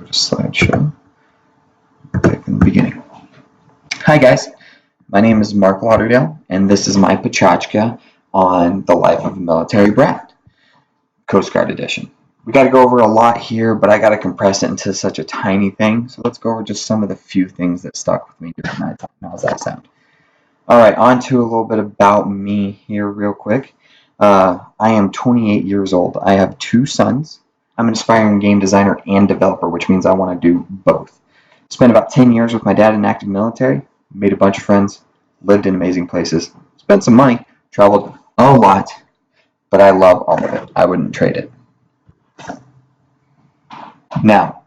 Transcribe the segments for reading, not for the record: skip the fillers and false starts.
to slideshow. Back in the beginning. Hi guys, my name is Mark Lauderdale, and this is my Pecha on the life of a military brat, Coast Guard edition. We got to go over a lot here, but I got to compress it into such a tiny thing. So let's go over just some of the few things that stuck with me during my time. How's that sound? All right, on to a little bit about me here real quick. I am 28 years old. I have 2 sons. I'm an aspiring game designer and developer, which means I want to do both. Spent about 10 years with my dad in active military, made a bunch of friends, lived in amazing places, spent some money, traveled a lot, but I love all of it. I wouldn't trade it. Now,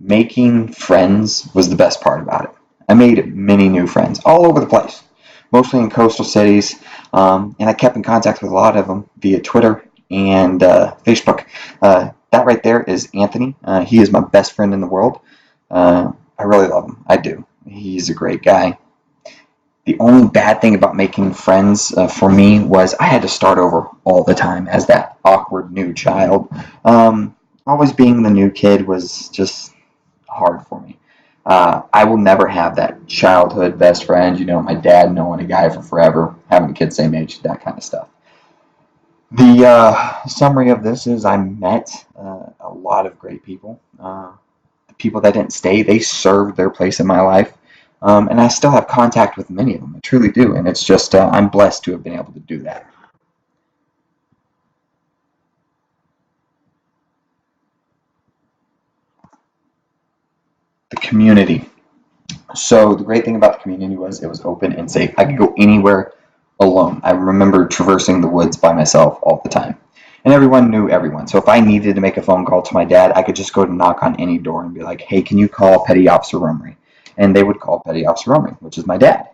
making friends was the best part about it. I made many new friends all over the place, mostly in coastal cities, and I kept in contact with a lot of them via Twitter and Facebook. That right there is Anthony. He is my best friend in the world. I really love him. I do. He's a great guy. The only bad thing about making friends for me was I had to start over all the time as that awkward new child. Always being the new kid was just hard for me. I will never have that childhood best friend, my dad knowing a guy for forever, having a kid same age, that kind of stuff. The summary of this is I met a lot of great people. The people that didn't stay, they served their place in my life. And I still have contact with many of them. I truly do. And it's just, I'm blessed to have been able to do that. The community. So the great thing about the community was it was open and safe. I could go anywhere alone. I remember traversing the woods by myself all the time. And everyone knew everyone. So if I needed to make a phone call to my dad, I could just go to knock on any door and be like, hey, can you call Petty Officer Rumry? And they would call Petty Officer Rumry, which is my dad.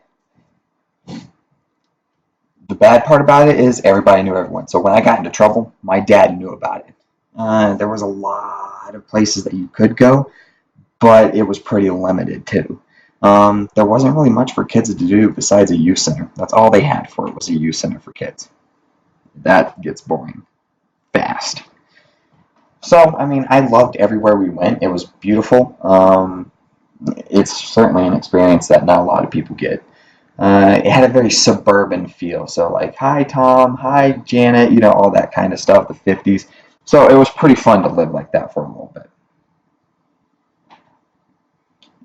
The bad part about it is everybody knew everyone. So when I got into trouble, my dad knew about it. There was a lot of places that you could go, but it was pretty limited too. There wasn't really much for kids to do besides a youth center. That's all they had for it was a youth center for kids. That gets boring fast. So, I loved everywhere we went. It was beautiful. It's certainly an experience that not a lot of people get. It had a very suburban feel. So like, hi, Tom, hi, Janet, all that kind of stuff, the 50s. So it was pretty fun to live like that for a little bit.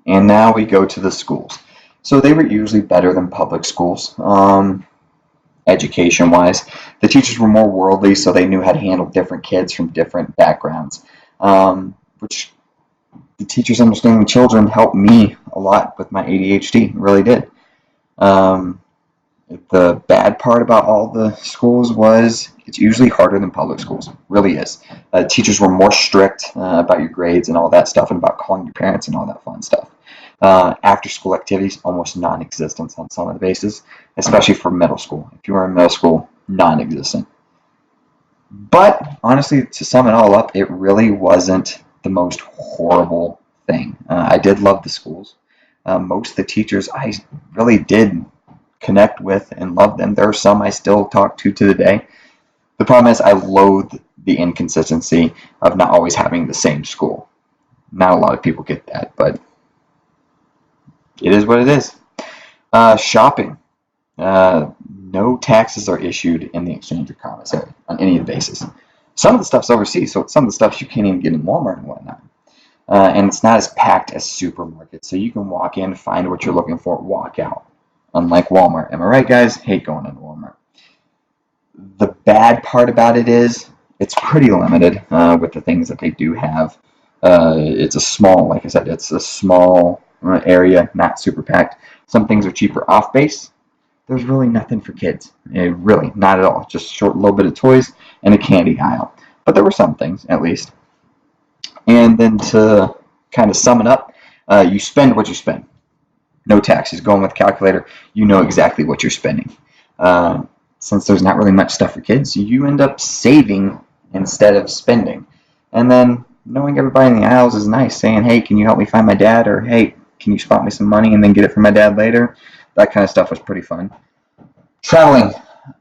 And now we go to the schools. So they were usually better than public schools, education-wise. The teachers were more worldly, so they knew how to handle different kids from different backgrounds, which the teachers understanding children helped me a lot with my ADHD. It really did. The bad part about all the schools was it's usually harder than public schools. It really is. Teachers were more strict about your grades and all that stuff and about calling your parents and all that fun stuff. After school activities, almost non-existent on some of the bases, especially for middle school. If you were in middle school, non-existent. But honestly, to sum it all up, it really wasn't the most horrible thing. I did love the schools. Most of the teachers I really did connect with and love them. There are some I still talk to the day. The problem is I loathe the inconsistency of not always having the same school. Not a lot of people get that, but it is what it is. Shopping. No taxes are issued in the exchange or commissary on any of the bases. Some of the stuff's overseas, so some of the stuff you can't even get in Walmart and whatnot. And it's not as packed as supermarkets, so you can walk in, find what you're looking for, walk out. Unlike Walmart. Am I right, guys? Hate going into Walmart. The bad part about it is it's pretty limited with the things that they do have. It's a small, like I said, it's a small area, not super packed. Some things are cheaper off base. There's really nothing for kids. Really, not at all. Just a short little bit of toys and a candy aisle. But there were some things, at least. And then to kind of sum it up, you spend what you spend. No taxes. Going with a calculator, you know exactly what you're spending. Since there's not really much stuff for kids, you end up saving instead of spending. And then knowing everybody in the aisles is nice, saying, hey, can you help me find my dad? Or, hey, can you spot me some money and then get it for my dad later? That kind of stuff was pretty fun. Traveling.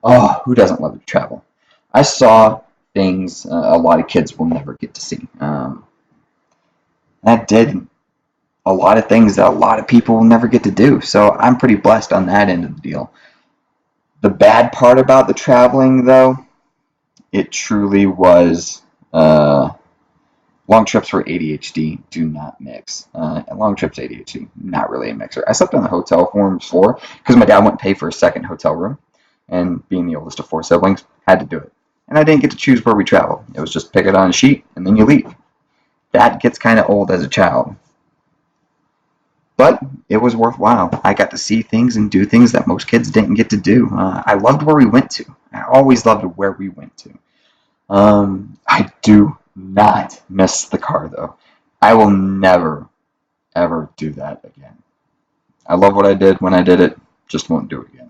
Oh, who doesn't love to travel? I saw things a lot of kids will never get to see. That did a lot of things that a lot of people will never get to do. So I'm pretty blessed on that end of the deal. The bad part about the traveling, though, it truly was long trips for ADHD do not mix. Long trips ADHD, not really a mixer. I slept on the hotel rooms floor because my dad wouldn't pay for a second hotel room, and being the oldest of four siblings, had to do it. And I didn't get to choose where we traveled. It was just pick it on a sheet and then you leave. That gets kind of old as a child. But it was worthwhile. I got to see things and do things that most kids didn't get to do. I loved where we went to. I always loved where we went to. I do not miss the car though. I will never, ever do that again. I love what I did when I did it, just won't do it again.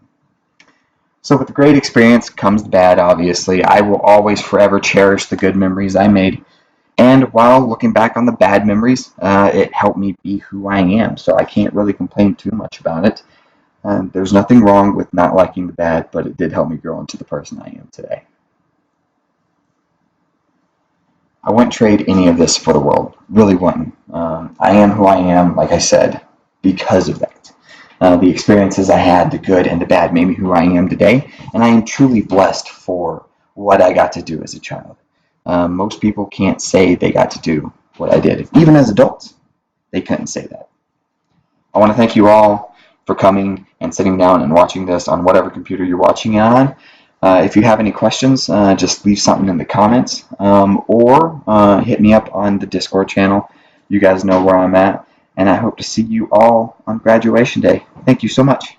So with the great experience comes the bad, obviously. I will always forever cherish the good memories I made. And while looking back on the bad memories, it helped me be who I am. So I can't really complain too much about it. There's nothing wrong with not liking the bad, but it did help me grow into the person I am today. I wouldn't trade any of this for the world. Really wouldn't. I am who I am, like I said, because of that. The experiences I had, the good and the bad, made me who I am today. And I am truly blessed for what I got to do as a child. Most people can't say they got to do what I did. Even as adults, they couldn't say that. I want to thank you all for coming and sitting down and watching this on whatever computer you're watching it on. If you have any questions, just leave something in the comments or hit me up on the Discord channel. You guys know where I'm at. And I hope to see you all on graduation day. Thank you so much.